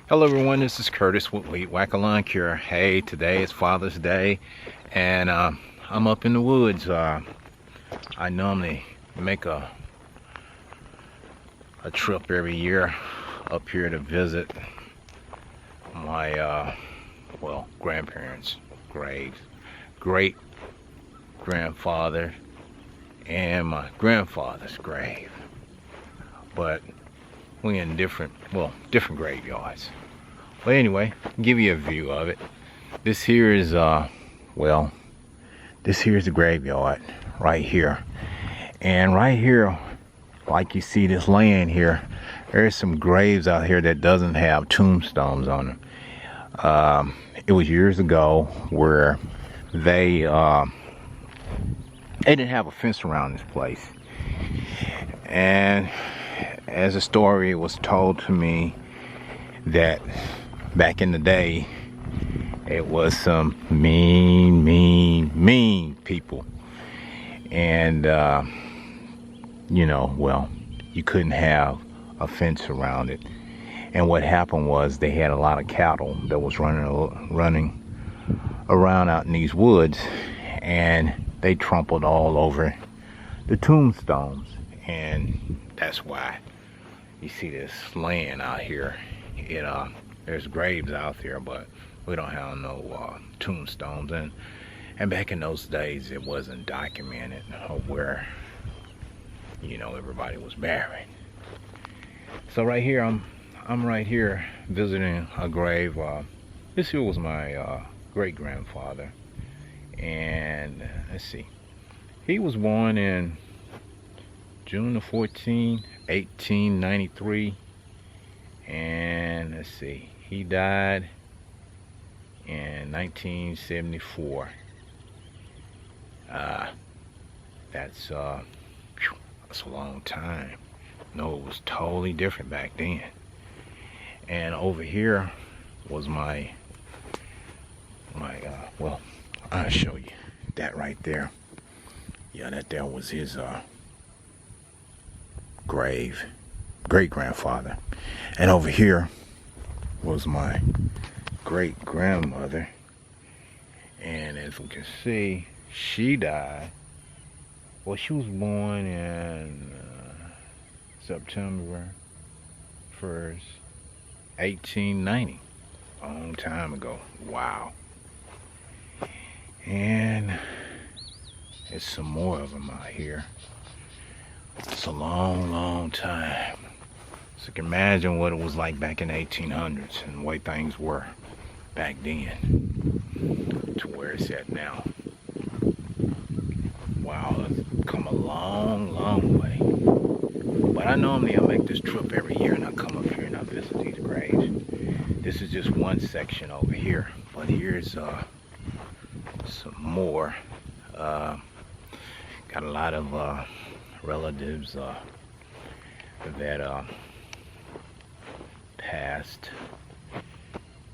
Hello everyone, this is Curtis with Weed Whacker Lawn Care. Hey, today is Father's Day and I'm up in the woods. I normally make a trip every year up here to visit my grandparents' graves, great grandfather and my grandfather's grave. But we in different graveyards. But anyway, give you a view of it. This here is this here is the graveyard right here. And right here, like you see this land here, there's some graves out here that doesn't have tombstones on them. It was years ago where they didn't have a fence around this place. And as a story was told to me that back in the day, it was some mean people. And, you couldn't have a fence around it. And what happened was they had a lot of cattle that was running around out in these woods, and they trampled all over the tombstones. And that's why you see this land out here. There's graves out there, but we don't have no tombstones. And back in those days, it wasn't documented of where everybody was buried. So right here, I'm right here visiting a grave. This here was my great grandfather, and let's see, he was born in June the 14th, 1893, and let's see, he died in 1974. That's a long time. No, it was totally different back then. And over here was I'll show you that right there. Yeah, that there was his grave, great grandfather. And over here was my great grandmother, and as we can see, she died. Well, she was born in September 1st, 1890, a long time ago. Wow. And there's some more of them out here. It's a long time. So you can imagine what it was like back in the 1800s and the way things were back then to where it's at now. Wow, it's come a long way. But I normally make this trip every year, and I come up here and I visit these graves. This is just one section over here, but here's some more. Got a lot of relatives that passed.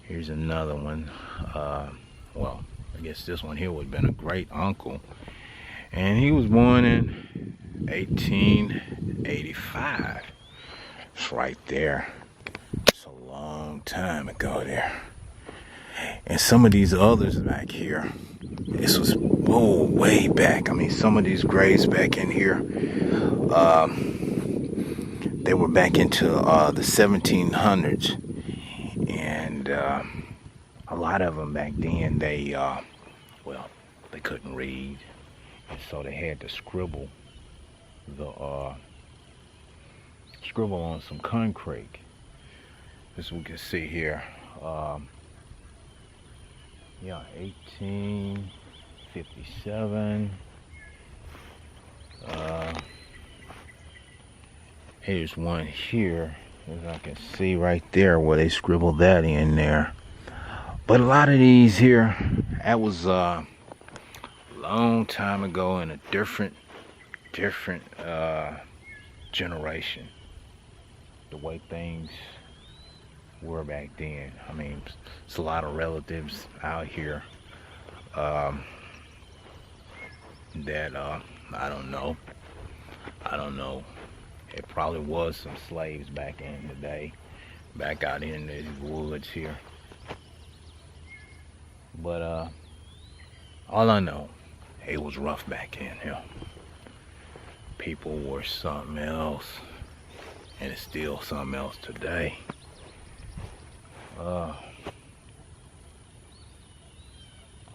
Here's another one. I guess this one here would have been a great uncle, and he was born in 1885. It's right there. It's a long time ago there. And some of these others back here, this was way back. I mean, some of these graves back in here, they were back into the 1700s, and a lot of them back then, they couldn't read, and so they had to scribble on some concrete. As we can see here, 1857. Here's one here, as I can see right there where they scribbled that in there. But a lot of these here, that was a long time ago in a different generation. The way things were back then. I mean, it's a lot of relatives out here that I don't know. It probably was some slaves back in the day back out in these woods here. But all I know, it was rough back in here. People were something else, and it's still something else today. A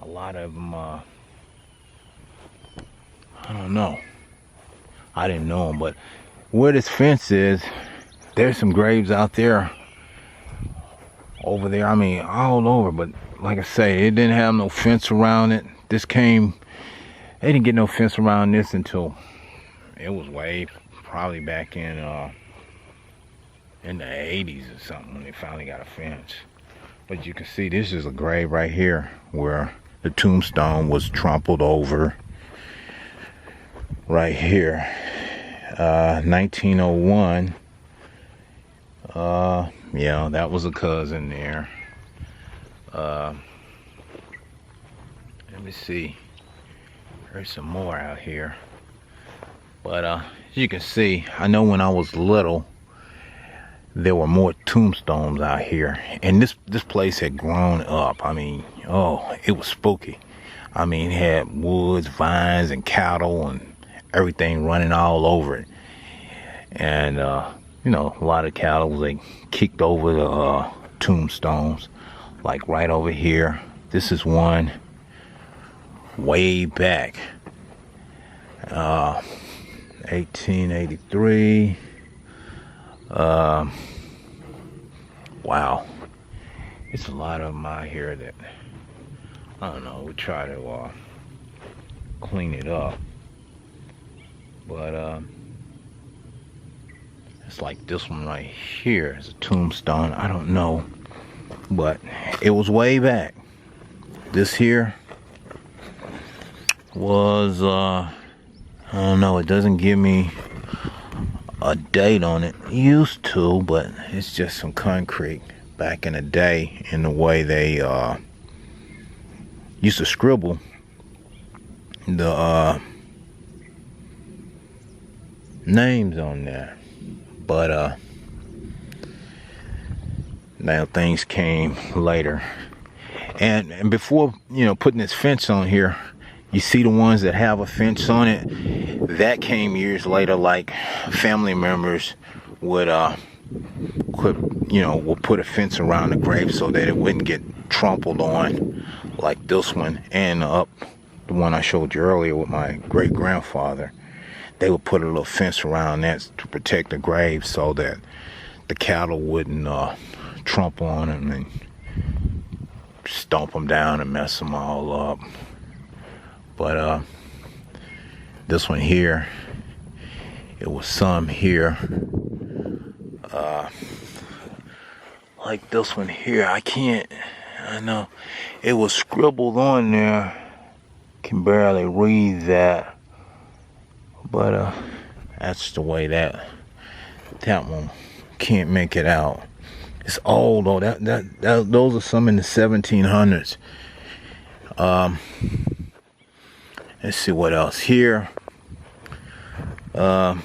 lot of them, I don't know. I didn't know them, but where this fence is, there's some graves out there. Over there, I mean, all over. But like I say, it didn't have no fence around it. They didn't get no fence around this until it was way probably back in the 80s or something when they finally got a fence. But you can see this is a grave right here where the tombstone was trampled over. Right here, 1901. Yeah, that was a cousin there. Let me see. There's some more out here. But as you can see, I know when I was little, there were more tombstones out here. And this place had grown up. I mean, oh, it was spooky. I mean, it had woods, vines, and cattle, and everything running all over it. And, you know, a lot of cattle, they kicked over the tombstones. Like right over here. This is one way back. 1883. Wow. It's a lot of them out here that, I don't know, we try to clean it up. But it's like this one right here is a tombstone. I don't know, but it was way back. This here was I don't know, it doesn't give me a date on it. It used to, but it's just some concrete back in the day, in the way they used to scribble the names on there. But now things came later, and before, you know, putting this fence on here, you see the ones that have a fence on it, that came years later. Like family members would would put a fence around the grave so that it wouldn't get trampled on, like this one, and up the one I showed you earlier with my great grandfather. They would put a little fence around that to protect the grave so that the cattle wouldn't trample on them and stomp them down and mess them all up. But this one here, it was some here, like this one here. I know it was scribbled on there. Can barely read that. But that's the way that one can't make it out. It's old though. Those are some in the 1700s. Let's see what else here. Let's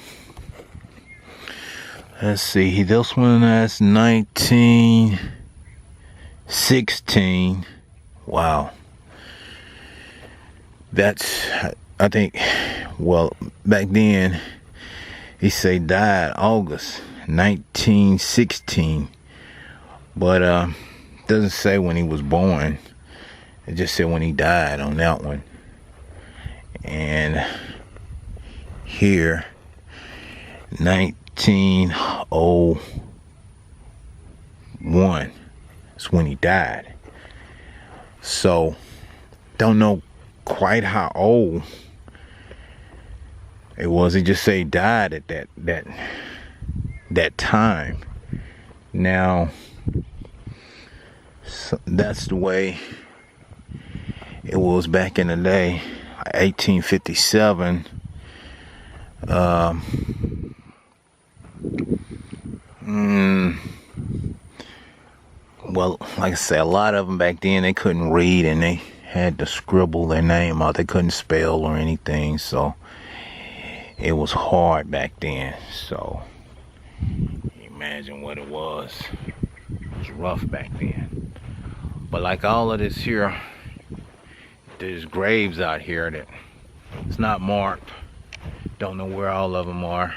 see. This one, that's 1916. Wow. That's, I think, well, back then, he say died August 1916. But doesn't say when he was born. It just said when he died on that one. And here, 1901 is when he died. So, don't know quite how old it was. He just say he died at that time. Now, so that's the way it was back in the day. 1857. Well, like I said, a lot of them back then, they couldn't read and they had to scribble their name out. They couldn't spell or anything, so it was hard back then. So imagine what it was. rough back then. But like all of this here, there's graves out here that it's not marked. Don't know where all of them are,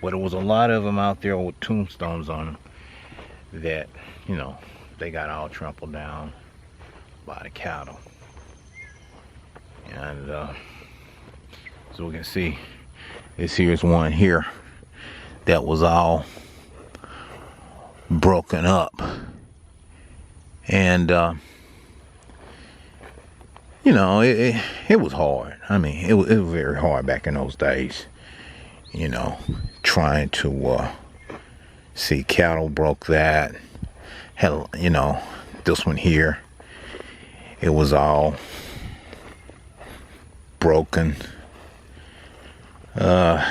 but there was a lot of them out there with tombstones on them that, you know, they got all trampled down by the cattle. And so we can see this here's one here that was all broken up. And you know, it was hard. I mean, it was very hard back in those days, you know, trying to see cattle broke that. Hell, you know, this one here, it was all broken. Like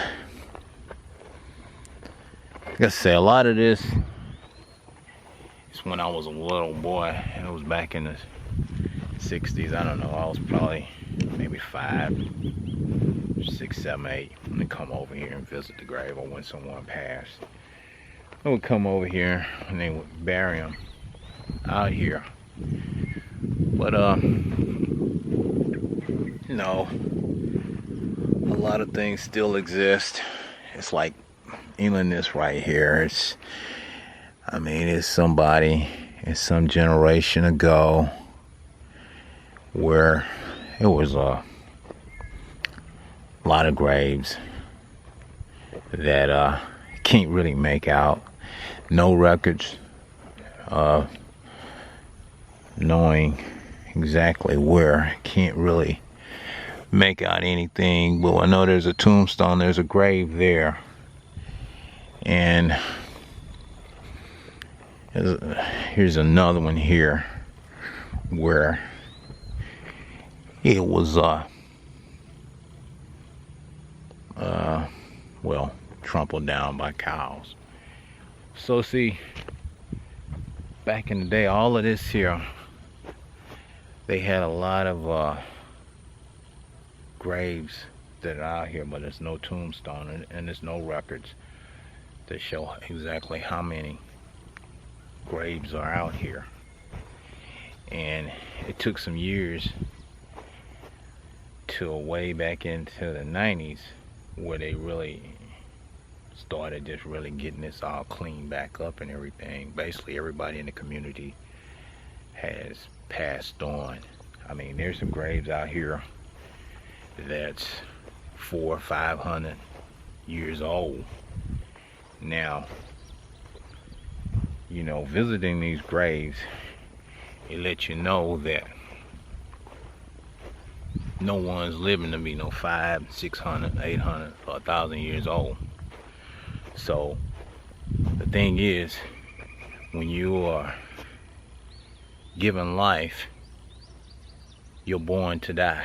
I say, a lot of this is when I was a little boy, and it was back in the 60s. I don't know, I was probably maybe 5, 6, 7, 8 when they come over here and visit the grave, or when someone passed. They would come over here and they would bury them out here. But you know, a lot of things still exist. It's like even this right here. It's, I mean, it's somebody, it's some generation ago where it was a lot of graves that can't really make out. No records knowing exactly where. Can't really make out anything, but I know there's a tombstone, there's a grave there. And here's another one here where it was well, trampled down by cows. So see, back in the day, all of this here, they had a lot of graves that are out here, but there's no tombstone and there's no records to show exactly how many graves are out here. And it took some years till way back into the 90s where they really started just really getting this all cleaned back up and everything. Basically everybody in the community has passed on. I mean, there's some graves out here that's 400 or 500 years old. Now, you know, visiting these graves, it lets you know that no one's living to be no 500, 600, 800, or 1,000 years old. So the thing is, when you are given life, you're born to die,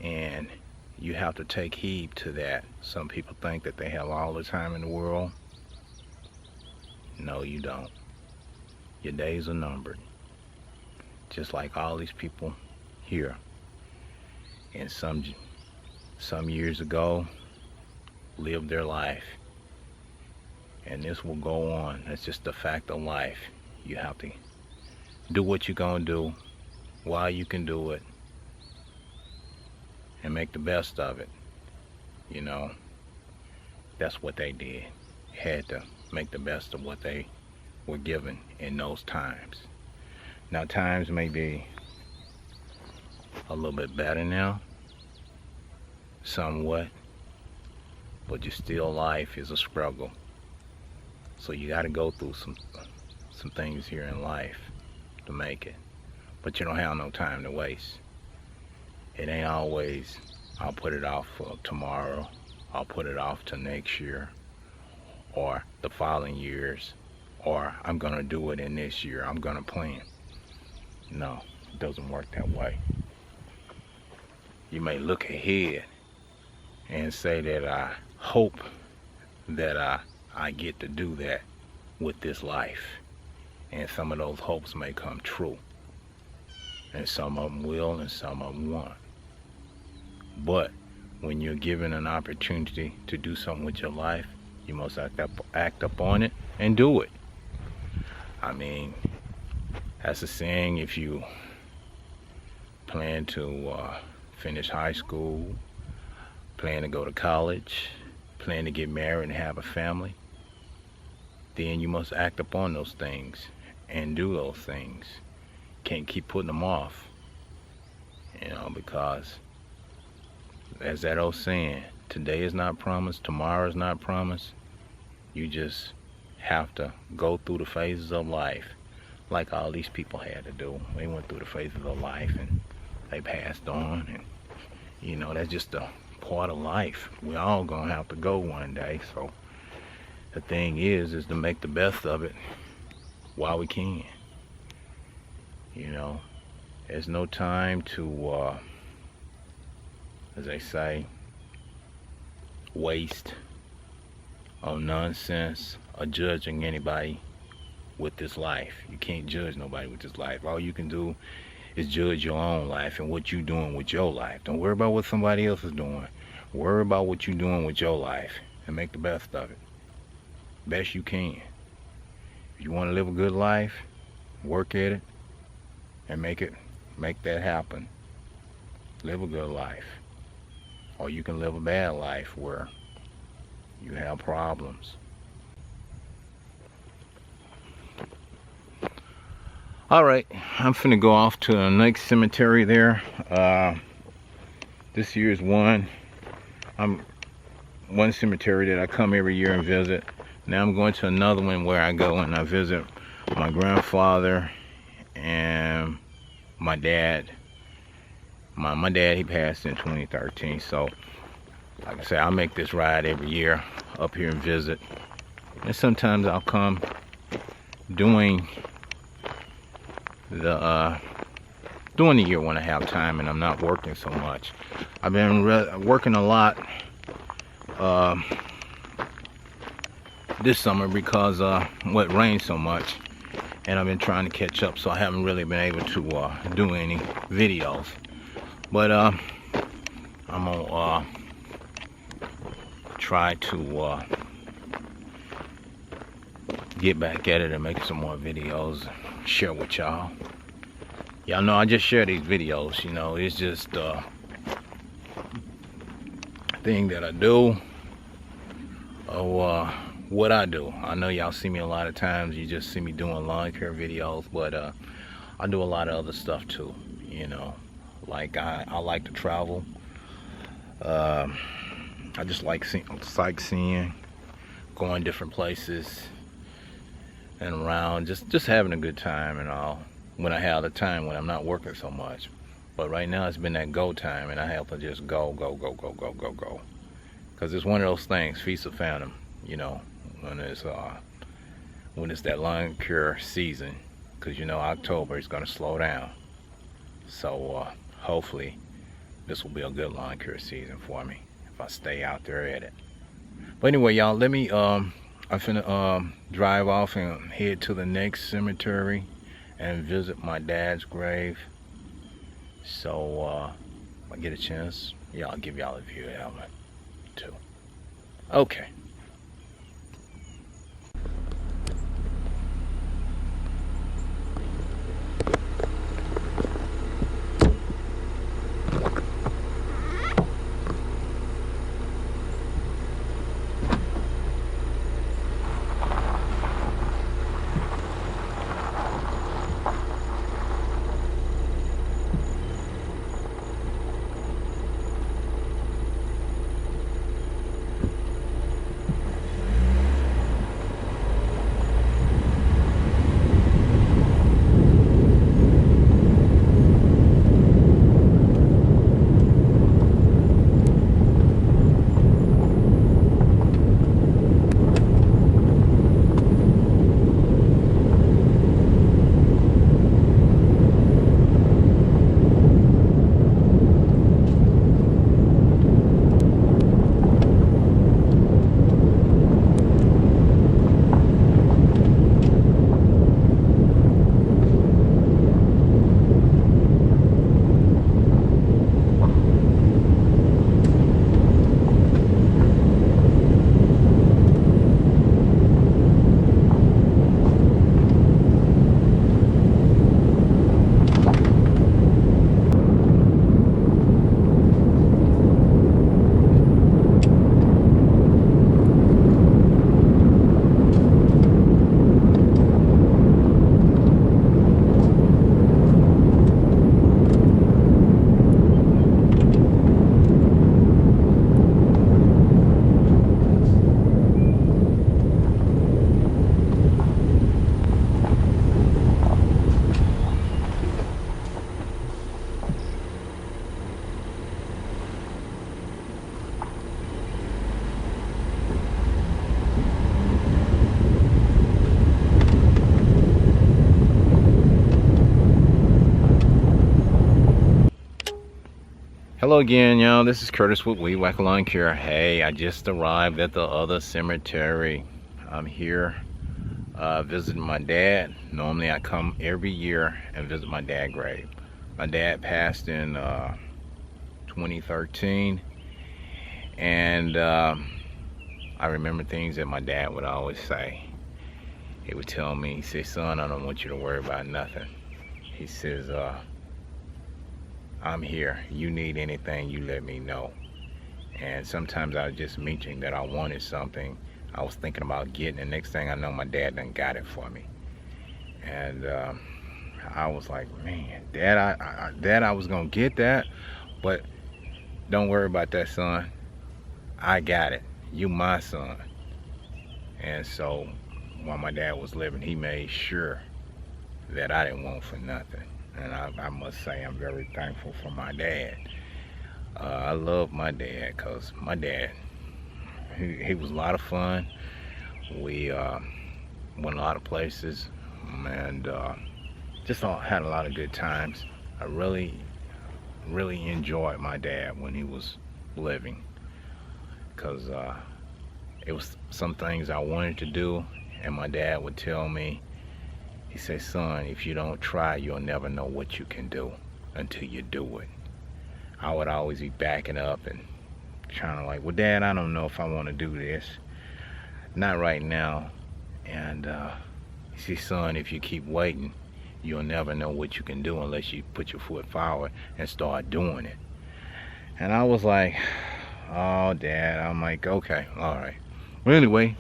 and you have to take heed to that. Some people think that they have all the time in the world. No, you don't. Your days are numbered, just like all these people here. And some years ago lived their life, and this will go on. That's just the fact of life. You have to do what you're gonna do while you can do it, and make the best of it. You know, that's what they did. Had to make the best of what they were given in those times. Now times may be a little bit better now, somewhat, but you still, life is a struggle. So you got to go through some things here in life to make it. But you don't have no time to waste. It ain't always, I'll put it off for tomorrow, I'll put it off to next year, or the following years, or I'm gonna do it in this year, I'm gonna plan. No, it doesn't work that way. You may look ahead and say that I hope that I get to do that with this life, and some of those hopes may come true, and some of them will and some of them won't. But when you're given an opportunity to do something with your life, you must act up on it and do it. I mean, that's a saying if you plan to finish high school, plan to go to college, plan to get married and have a family, then you must act upon those things and do those things. Can't keep putting them off, you know, because as that old saying, today is not promised, tomorrow is not promised. You just have to go through the phases of life like all these people had to do. They went through the phases of life and they passed on, and you know, that's just a part of life. We all gonna have to go one day. So the thing is to make the best of it while we can. You know, there's no time to as they say, waste on nonsense or judging anybody with this life. You can't judge nobody with this life. All you can do is judge your own life and what you're doing with your life. Don't worry about what somebody else is doing. Worry about what you're doing with your life and make the best of it. Best you can. If you want to live a good life, work at it and make that happen. Live a good life. Or you can live a bad life where you have problems. All right, I'm finna go off to the next cemetery there. This year's one cemetery that I come every year and visit. Now I'm going to another one where I go and I visit my grandfather and my dad. My dad, he passed in 2013, so like I say, I make this ride every year up here and visit. And sometimes I'll come during the year when I have time and I'm not working so much. I've been working a lot this summer because it rained so much, and I've been trying to catch up, so I haven't really been able to do any videos. But I'm gonna try to get back at it and make some more videos, share with y'all. Y'all know I just share these videos, you know, it's just a thing that I do, or what I do. I know y'all see me a lot of times, you just see me doing lawn care videos, but I do a lot of other stuff too, you know. Like I like to travel. I just like sightseeing, going different places and around, just having a good time and all. When I have the time, when I'm not working so much. But right now it's been that go time, and I have to just go. Cause it's one of those things, feast of phantom, you know, when it's that lawn care season. Cause you know October is gonna slow down. So hopefully this will be a good lawn care season for me if I stay out there at it. But anyway, y'all, let me I'm finna drive off and head to the next cemetery and visit my dad's grave. So if I get a chance, yeah, I'll give y'all a view of that one too. Okay. Hello again, y'all. This is Curtis with Weed Whacker Lawn Care. Hey, I just arrived at the other cemetery. I'm here visiting my dad. Normally I come every year and visit my dad's grave. My dad passed in 2013, and I remember things that my dad would always say. He would tell me, he said, son, I don't want you to worry about nothing. He says, I'm here. You need anything, you let me know. And sometimes I was just mentioning that I wanted something. I was thinking about getting it. Next thing I know, my dad done got it for me. And I was like, man, Dad, I was gonna get that, but don't worry about that, son. I got it. You my son. And so while my dad was living, he made sure that I didn't want for nothing. And I must say I'm very thankful for my dad. I love my dad because my dad, he was a lot of fun. We went a lot of places and just had a lot of good times. I really enjoyed my dad when he was living, because it was some things I wanted to do, and my dad would tell me, he said, son, if you don't try, you'll never know what you can do until you do it. I would always be backing up and trying to like, well, Dad, I don't know if I want to do this. Not right now. And he said, son, if you keep waiting, you'll never know what you can do unless you put your foot forward and start doing it. And I was like, oh, Dad. I'm like, okay, all right. Well, anyway,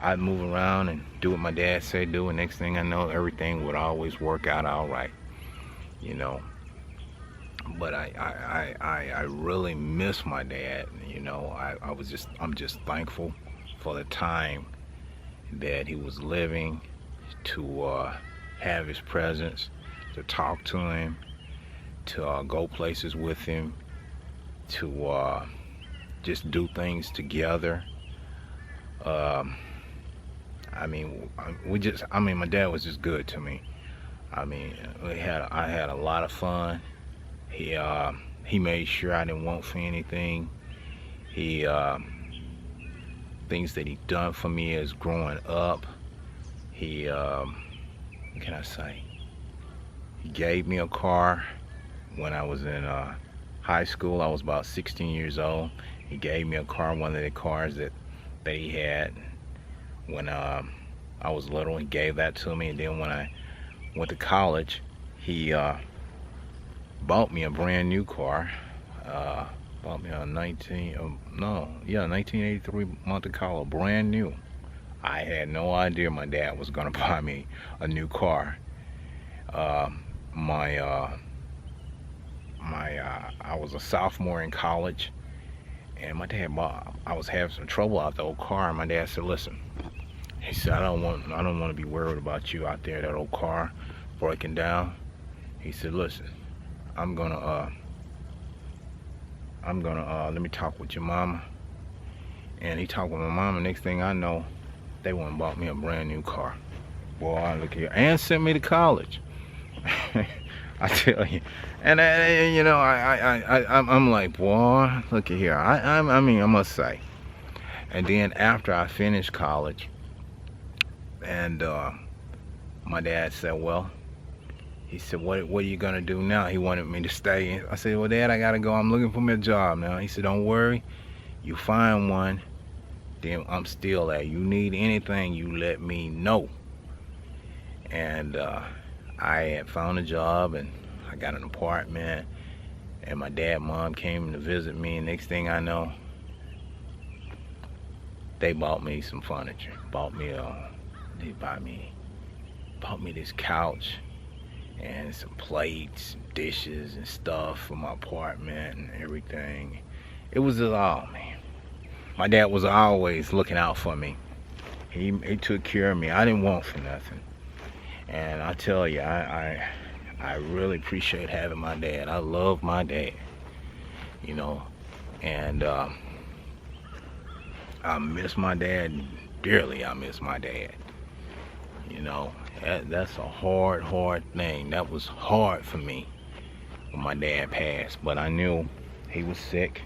I'd move around and do what my dad said do, and next thing I know, everything would always work out all right, you know. But I really miss my dad, you know. I'm just thankful for the time that he was living, to have his presence, to talk to him, to go places with him, to just do things together. I mean, my dad was just good to me. I mean, I had a lot of fun. He made sure I didn't want for anything. Things that he done for me as growing up. What can I say? He gave me a car when I was in high school. I was about 16 years old. He gave me a car, one of the cars that he had when I was little. He gave that to me, and then when I went to college, he bought me a brand new car. Bought me a 1983 Monte Carlo, brand new. I had no idea my dad was gonna buy me a new car. I was a sophomore in college, and my dad I was having some trouble out the old car, and my dad said, listen, he said, I don't want to be worried about you out there, that old car breaking down. He said, listen, I'm gonna let me talk with your mama. And he talked with my mama. Next thing I know, they went and bought me a brand new car. Boy, look here, and sent me to college. I tell you, and you know, I'm like, boy, look at here. I mean, I must say. And then after I finished college, and my dad said, well, he said, what are you gonna do now? He wanted me to stay. I said, well, Dad, I gotta go. I'm looking for me a job now. He said, don't worry, you find one, then I'm still there. You need anything, you let me know. And I had found a job, and I got an apartment, and my dad and mom came to visit me, and next thing I know, they bought me some furniture. Bought me this couch and some plates, dishes and stuff for my apartment and everything. It was just all, man. My dad was always looking out for me. He took care of me. I didn't want for nothing. And I tell you, I really appreciate having my dad. I love my dad, you know. And I miss my dad dearly. I miss my dad, you know. That's a hard thing. That was hard for me, when my dad passed. But I knew he was sick,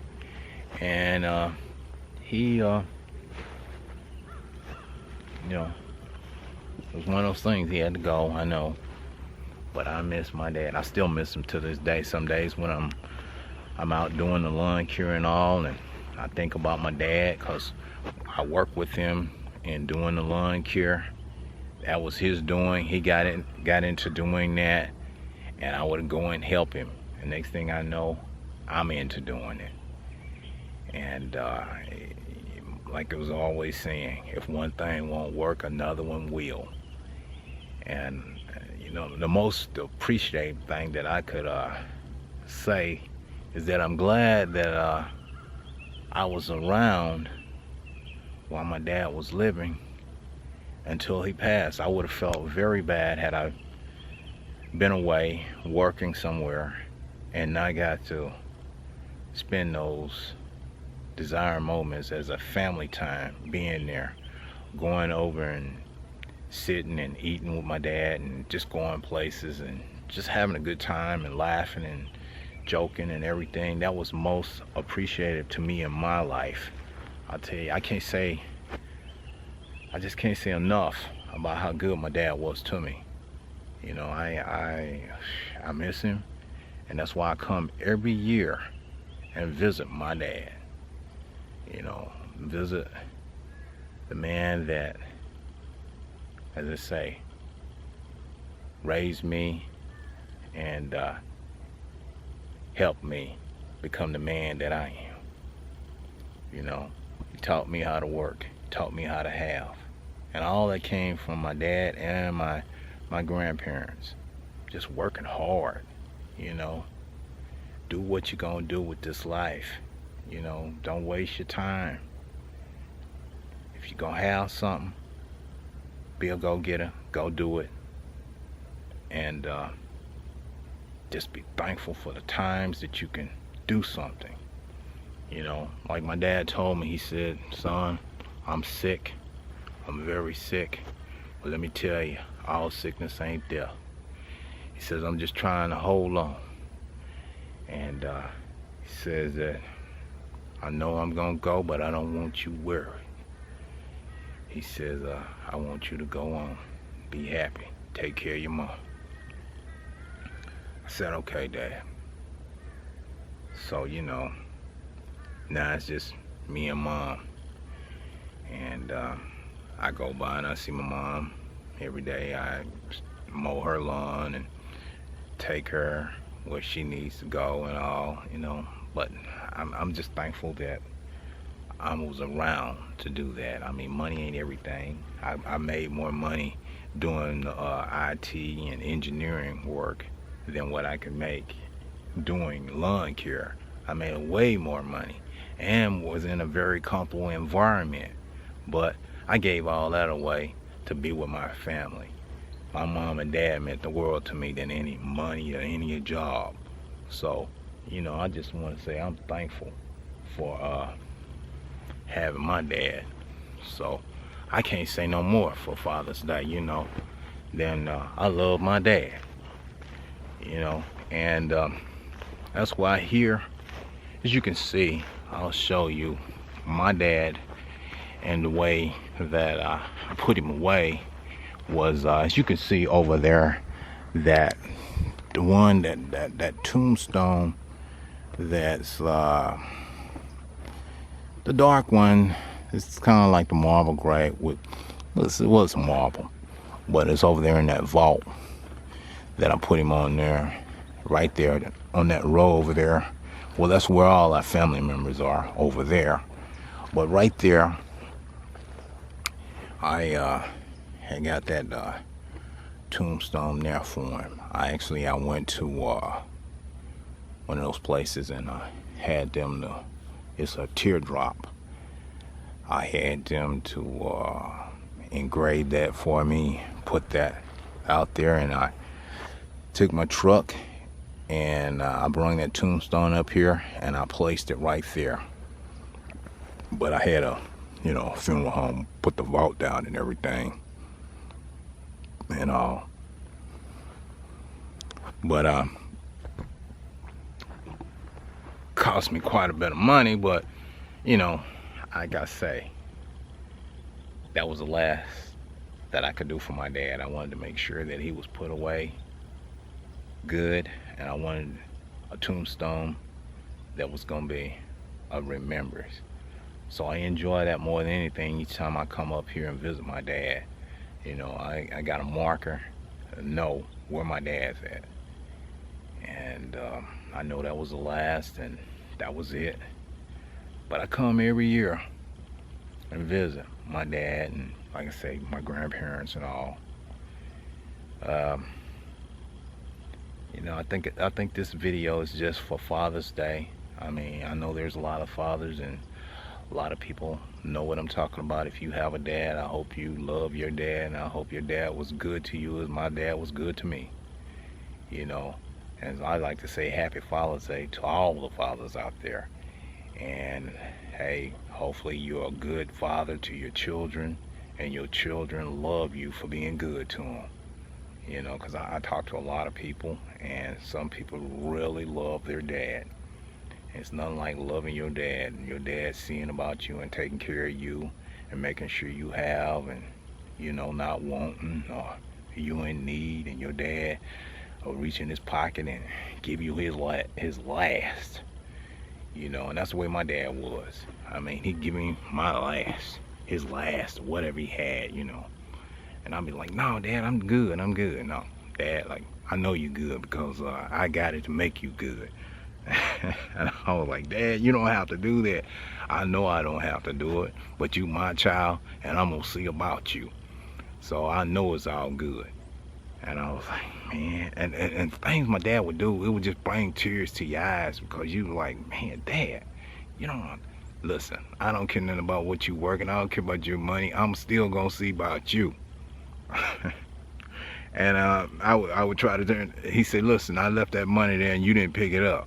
and he, it was one of those things. He had to go, I know. But I miss my dad. I still miss him to this day. Some days when I'm out doing the lawn care and all, and I think about my dad, because I work with him in doing the lawn care. That was his doing. He got into doing that, and I would go and help him. The next thing I know, I'm into doing it. And like it was always saying, if one thing won't work, another one will. And the most appreciative thing that I could say is that I'm glad that I was around while my dad was living until he passed. I would have felt very bad had I been away working somewhere and not got to spend those desired moments as a family time, being there, going over and sitting and eating with my dad and just going places and just having a good time and laughing and joking and everything. That was most appreciative to me in my life. I'll tell you, I just can't say enough about how good my dad was to me. I miss him, and that's why I come every year and visit my dad. Visit the man that, as I say, raised me and helped me become the man that I am. He taught me how to work, taught me how to have. And all that came from my dad and my grandparents. Just working hard, Do what you're gonna do with this life. Don't waste your time. If you're gonna have something, be a go-getter, go do it. And just be thankful for the times that you can do something. Like my dad told me, he said, son, I'm sick. I'm very sick. But let me tell you, all sickness ain't death. He says, I'm just trying to hold on. And he says that I know I'm gonna go, but I don't want you worried. He says, I want you to go on, be happy, take care of your mom. I said, okay, Dad. So, now it's just me and Mom. And I go by and I see my mom every day. I mow her lawn and take her where she needs to go and all, But I'm just thankful that I was around to do that. I mean, money ain't everything. I made more money doing IT and engineering work than what I could make doing lawn care. I made way more money and was in a very comfortable environment. But I gave all that away to be with my family. My mom and dad meant the world to me than any money or any job. So, I just want to say I'm thankful for having my dad. So I can't say no more for Father's Day, than I love my dad, and that's why here, as you can see, I'll show you my dad, and the way that I put him away was, as you can see over there, that the one that tombstone, that's the dark one. It's kind of like the marble gray with, it was marble, but it's over there in that vault that I put him on there, right there on that row over there. Well, that's where all our family members are, over there. But right there, I had got that tombstone there for him. I went to one of those places and had them it's a teardrop. I had them to engrave that for me, put that out there, and I took my truck and I brought that tombstone up here and I placed it right there. But I had a funeral home, put the vault down and everything and all. But cost me quite a bit of money, but you know, I gotta say, that was the last that I could do for my dad. I wanted to make sure that he was put away good, and I wanted a tombstone that was gonna be a remembrance. So I enjoy that more than anything. Each time I come up here and visit my dad, you know, I got a marker to know where my dad's at. And I know that was the last, and that was it. But I come every year and visit my dad, and like I say, my grandparents and all. You know, I think this video is just for Father's Day. I mean, I know there's a lot of fathers, and a lot of people know what I'm talking about. If you have a dad, I hope you love your dad, and I hope your dad was good to you as my dad was good to me. You know, and I like to say Happy Father's Day to all the fathers out there. And hey, hopefully you're a good father to your children, and your children love you for being good to them. You know, because I talk to a lot of people, and some people really love their dad. It's nothing like loving your dad, and your dad seeing about you and taking care of you and making sure you have, and you know, not wanting, or you in need, and your dad will reach in his pocket and give you his last. You know, and that's the way my dad was. I mean, he'd give me his last, whatever he had, you know. And I'd be like, no, Dad, I'm good. No, Dad, like, I know you good because I got it to make you good. And I was like, Dad, you don't have to do that. I know I don't have to do it, but you my child, and I'm gonna see about you. So I know it's all good. And I was like, man, and things my dad would do, it would just bring tears to your eyes, because you were like, man, Dad, you don't, listen, I don't care nothing about what you working, I don't care about your money, I'm still gonna see about you. And I would try to turn, he said, listen, I left that money there and you didn't pick it up.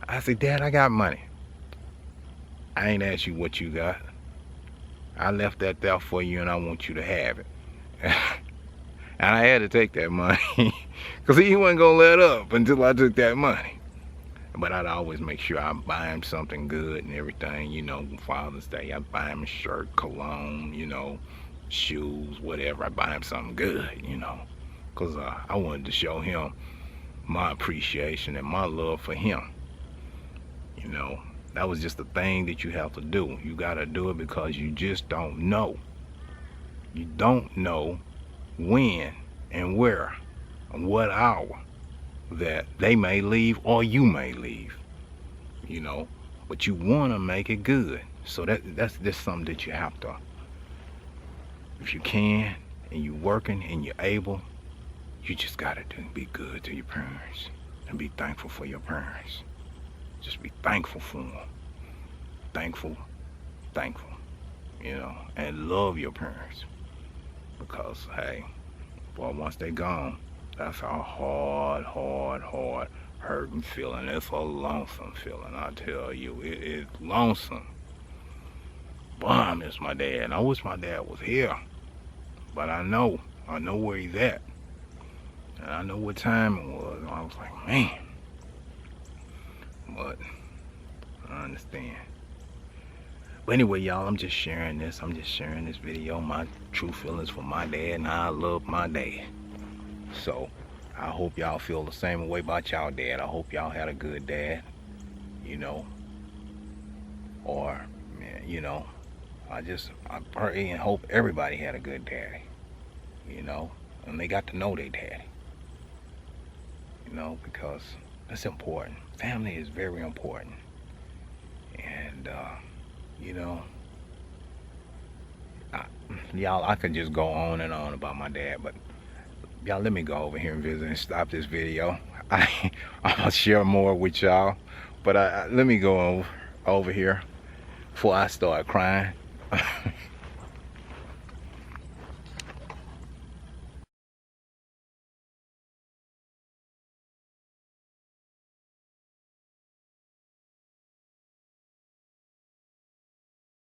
I said, Dad, I got money. I ain't asked you what you got. I left that there for you, and I want you to have it. And I had to take that money because he wasn't gonna let up until I took that money. But I'd always make sure I buy him something good and everything, you know. Father's Day, I buy him a shirt, cologne, you know, shoes, whatever. I buy him something good, you know, because I wanted to show him my appreciation and my love for him. You know, that was just the thing that you have to do. You got to do it because you just don't know. You don't know when and where and what hour that they may leave or you may leave, you know, but you want to make it good. So that's just something that you have to, if you can and you're working and you're able, you just got to be good to your parents and be thankful for your parents. Just be thankful for them. Thankful, you know, and love your parents. Because, hey, boy, once they gone, that's a hard, hurting feeling. It's a lonesome feeling, I tell you. It is lonesome. Boy, I miss my dad. And I wish my dad was here. But I know where he's at. And I know what time it was. And I was like, man. But I understand. But anyway, y'all, I'm just sharing this video, my true feelings for my dad, and how I love my dad. So I hope y'all feel the same way about y'all dad. I hope y'all had a good dad, you know, or, you know, I pray and hope everybody had a good daddy, you know, and they got to know their daddy, you know, because that's important. Family is very important. And you know, y'all, I could just go on and on about my dad, but y'all, let me go over here and visit and stop this video. I'll share more with y'all, but let me go over here before I start crying.